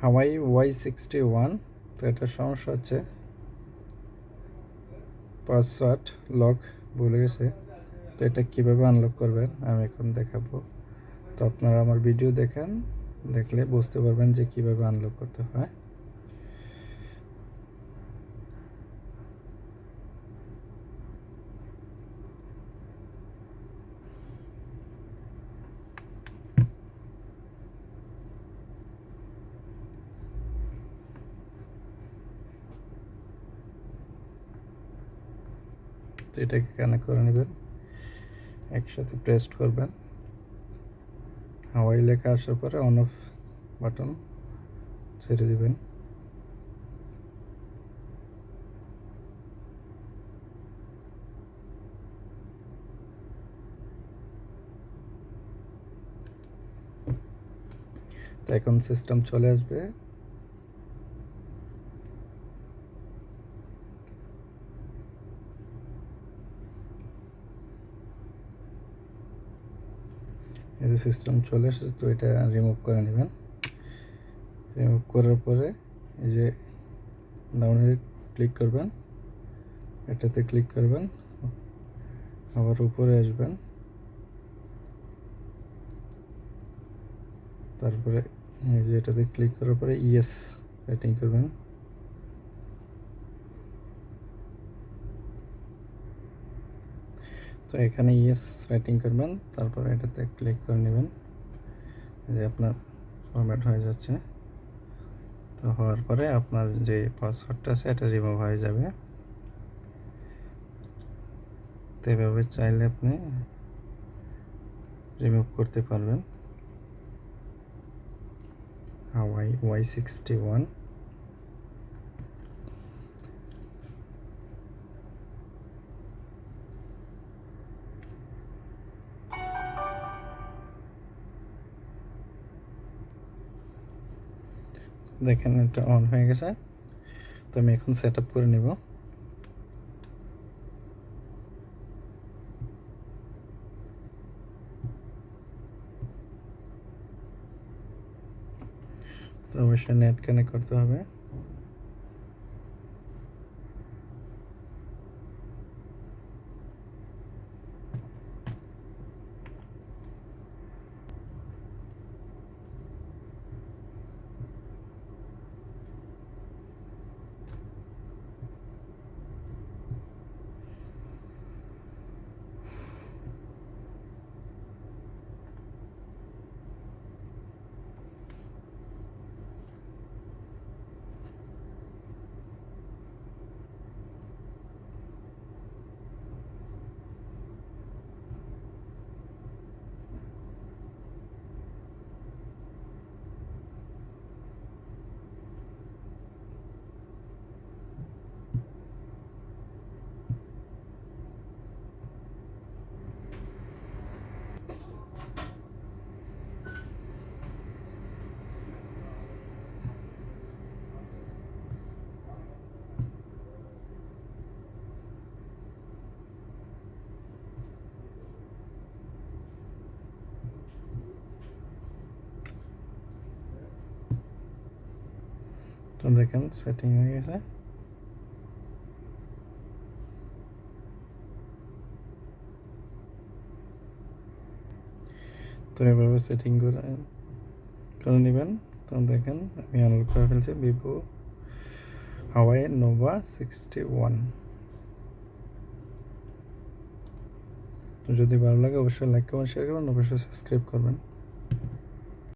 হাওয়াই Y61। তো এটার সমস্যা হচ্ছে পাসওয়ার্ড লক ভুলে গেছে। তো এটা কীভাবে আনলক করবেন আমি এখন দেখাবো। তো আপনারা আমার ভিডিও দেখলে বুঝতে পারবেন যে কীভাবে আনলক করতে হয়। তো এটাকে কানেক্ট করে নেবেন, একসাথে প্রেস করবেন। হাওয়াই লেখা আসার পরে অন অফ বাটন ছেড়ে দিবেন। তো এখন সিস্টেম চলে আসবে। এই যে সিস্টেম চলে এসেছে। তো এটা রিমুভ করে নেবেন। রিমুভ করার পরে এই যে ডাউনে ক্লিক করবেন, এটাতে ক্লিক করবেন, আবার উপরে আসবেন, তারপরে এই যে এটাতে ক্লিক করার পরে ইয়েস সেটিং করবেন। তো এখানে ইয়েস রাইটিং করবেন, তারপরে এটাতে ক্লিক করে নেবেন। যে আপনার ফরম্যাট হয়ে যাচ্ছে। তো হওয়ার পরে আপনার যে পাসওয়ার্ডটা আছে এটা রিমুভ হয়ে যাবে। তো এভাবে চাইলে আপনি রিমুভ করতে পারবেন হাওয়াই Y61। দেখেন এটা অন হয়ে গেছে। তো আমি এখন সেট আপ করে নেব। তো অবশ্যই নেট কানেক্ট করতে হবে। তো দেখেন সেটিং হয়ে গেছে। তো এভাবে সেটিং করে নেবেন। তো দেখেন আমি আনলক করে ফেলছি ভিভো হাওয়াই নোভা 61। তো যদি ভালো লাগে অবশ্যই লাইক কমেন্ট শেয়ার করবেন, অবশ্যই সাবস্ক্রাইব করবেন।